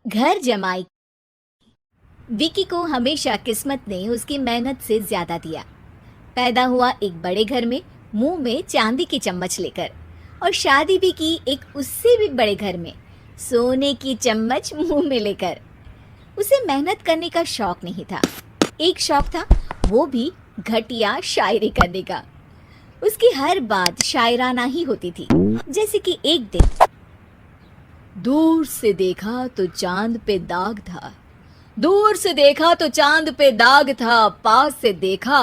घर जमाई। विकी को हमेशा किस्मत ने उसकी मेहनत से ज्यादा दिया। पैदा हुआ एक बड़े घर में, मुंह में चांदी की चम्मच लेकर, और शादी भी की एक उससे भी बड़े घर में, सोने की चम्मच मुंह में लेकर। उसे मेहनत करने का शौक नहीं था। एक शौक था, वो भी घटिया शायरी करने का। उसकी हर बात शायराना ही होती थी। जैसे कि एक दिन, दूर से देखा तो चांद पे दाग था, दूर से देखा तो चांद पे दाग था, पास से देखा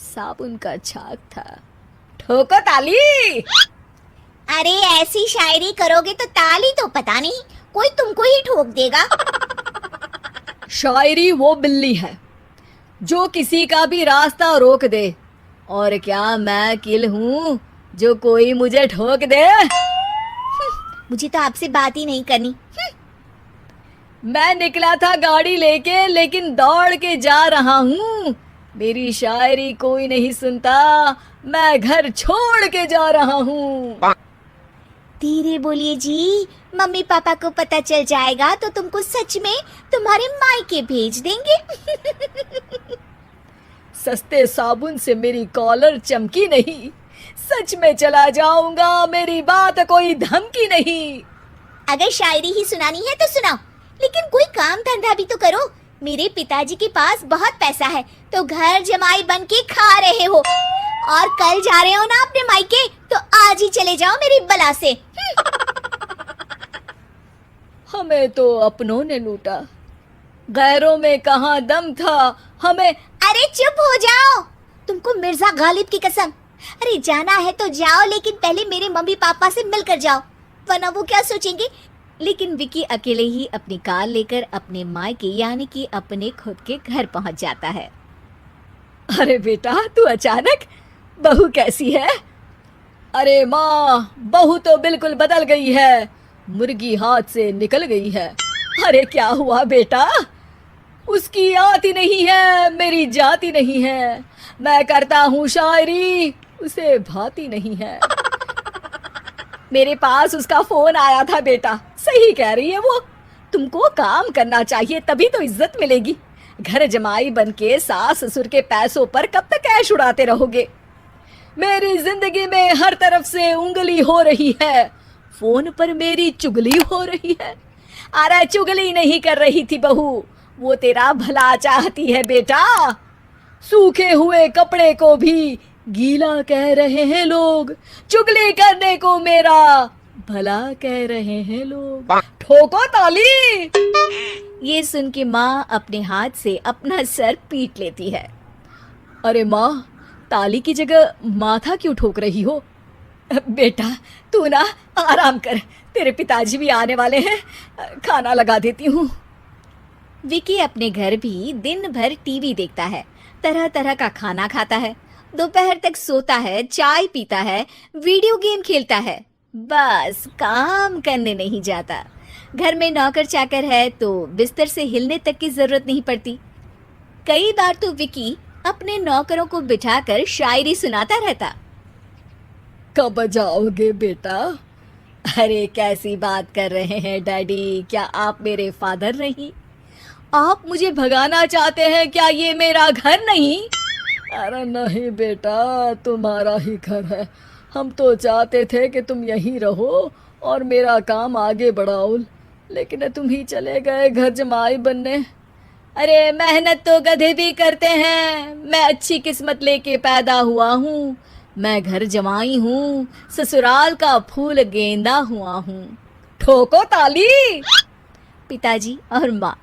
साबुन का छाग था। ठोको ताली। अरे ऐसी शायरी करोगे तो ताली तो पता नहीं, कोई तुमको ही ठोक देगा। शायरी वो बिल्ली है जो किसी का भी रास्ता रोक दे, और क्या मैं किल हूँ जो कोई मुझे ठोक दे। मुझे तो आपसे बात ही नहीं करनी। मैं निकला था गाड़ी लेके, लेकिन दौड़ के जा रहा हूँ। मेरी शायरी कोई नहीं सुनता, मैं घर छोड़ के जा रहा हूँ। धीरे बोलिए जी, मम्मी पापा को पता चल जाएगा तो तुमको सच में तुम्हारे मायके भेज देंगे। सस्ते साबुन से मेरी कॉलर चमकी नहीं, सच में चला जाऊंगा, मेरी बात कोई धमकी नहीं। अगर शायरी ही सुनानी है तो सुनाओ, लेकिन कोई काम धंधा भी तो करो। मेरे पिताजी के पास बहुत पैसा है, तो घर जमाई बन के खा रहे हो, और कल जा रहे हो ना अपने मायके, तो आज ही चले जाओ मेरी बला से। हमें तो अपनों ने लूटा, गैरों में कहाँ दम था हमें। अरे चुप हो जाओ, तुमको मिर्जा गालिब की कसम। अरे जाना है तो जाओ, लेकिन पहले मेरे मम्मी पापा से मिलकर जाओ, वरना वो क्या सोचेंगे। लेकिन विकी अकेले ही अपनी कार लेकर अपने मायके यानी कि अपने खुद के घर पहुंच जाता है। अरे बेटा, तू अचानक, बहू कैसी है? अरे माँ, बहू तो बिल्कुल बदल गई है, मुर्गी हाथ से निकल गई है। अरे क्या हुआ बेटा? उसकी आती नहीं है, मेरी जाती नहीं है। मैं करता हूँ शायरी, उसे भाती नहीं है। मेरे पास उसका फोन आया था बेटा, सही कह रही है वो। तुमको काम करना चाहिए, तभी तो इज्जत मिलेगी। घर जमाई बनके सास ससुर के पैसों पर कब तक ऐश उड़ाते रहोगे? मेरी जिंदगी में हर तरफ से उंगली हो रही है, फोन पर मेरी चुगली हो रही है। अरे चुगली नहीं कर रही थी बहू, वो तेरा भला चाहती है बेटा। सूखे हुए कपड़े को भी गीला कह रहे हैं लोग, चुगली करने को मेरा भला कह रहे हैं लोग। ठोको ताली। ये सुन के माँ अपने हाथ से अपना सर पीट लेती है। अरे माँ, ताली की जगह माथा क्यों ठोक रही हो? बेटा तू ना आराम कर, तेरे पिताजी भी आने वाले हैं, खाना लगा देती हूँ। विकी अपने घर भी दिन भर टीवी देखता है, तरह तरह का खाना खाता है, दोपहर तक सोता है, चाय पीता है, वीडियो गेम खेलता है, बस काम करने नहीं जाता। घर में नौकर चाकर है तो बिस्तर से हिलने तक की जरूरत नहीं पड़ती। कई बार तो विकी अपने नौकरों को बिठाकर शायरी सुनाता रहता। कब जाओगे बेटा? अरे कैसी बात कर रहे हैं डैडी, क्या आप मेरे फादर नहीं? आप मुझे भगाना चाहते हैं क्या? ये मेरा घर नहीं। अरे नहीं बेटा, तुम्हारा ही घर है। हम तो चाहते थे कि तुम यहीं रहो और मेरा काम आगे बढ़ाओ, लेकिन तुम ही चले गए घर जमाई बनने। अरे मेहनत तो गधे भी करते हैं, मैं अच्छी किस्मत लेके पैदा हुआ हूँ, मैं घर जमाई हूँ, ससुराल का फूल गेंदा हुआ हूँ। ठोको ताली। पिताजी और माँ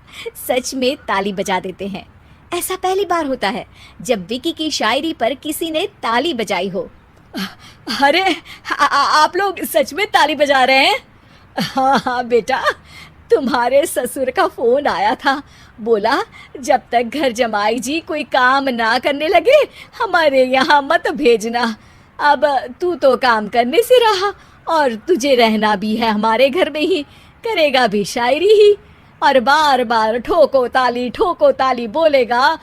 सच में ताली बजा देते हैं। ऐसा पहली बार होता है जब विकी की शायरी पर किसी ने ताली बजाई हो। अरे आप लोग सच में ताली बजा रहे हैं? हाँ हाँ बेटा, तुम्हारे ससुर का फोन आया था, बोला जब तक घर जमाई जी कोई काम ना करने लगे हमारे यहाँ मत भेजना। अब तू तो काम करने से रहा और तुझे रहना भी है हमारे घर में ही, करेगा भी शायरी ही, और बार बार ठोको ताली बोलेगा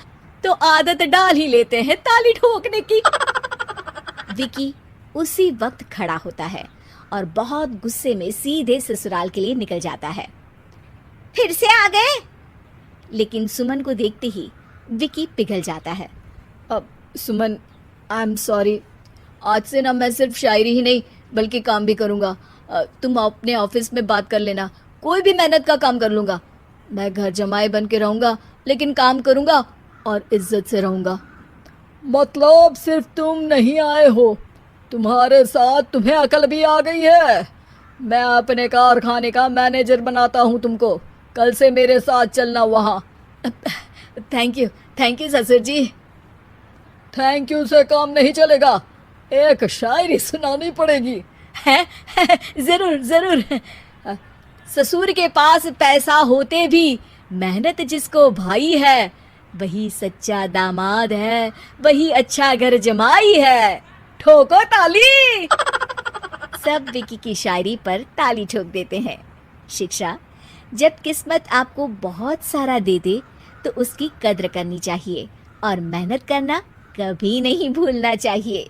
तो आदत डाल ही लेते हैं ताली ठोकने की। विकी उसी वक्त खड़ा होता है और बहुत गुस्से में सीधे ससुराल के लिए निकल जाता है। फिर से आ गए? लेकिन सुमन को देखते ही विकी पिघल जाता है। अब सुमन, आई एम सॉरी, आज से ना मैं सिर्फ शायरी ही नहीं बल्कि काम भी करूँगा। तुम अपने ऑफिस में बात कर लेना, कोई भी मेहनत का काम कर लूँगा। मैं घर जमाई बन के रहूँगा लेकिन काम करूँगा और इज्जत से रहूँगा। मतलब सिर्फ तुम नहीं आए हो, तुम्हारे साथ तुम्हें अकल भी आ गई है। मैं अपने कारखाने का मैनेजर बनाता हूँ तुमको, कल से मेरे साथ चलना वहाँ। थैंक यू ससुर जी। थैंक यू से काम नहीं चलेगा, एक शायरी सुनानी पड़ेगी। है ज़रूर ज़रूर। ससुर के पास पैसा होते भी मेहनत जिसको भाई है, वही सच्चा दामाद है, वही अच्छा घर जमाई है। ठोको ताली। सब विकी की शायरी पर ताली ठोक देते हैं। शिक्षा, जब किस्मत आपको बहुत सारा दे दे तो उसकी कद्र करनी चाहिए और मेहनत करना कभी नहीं भूलना चाहिए।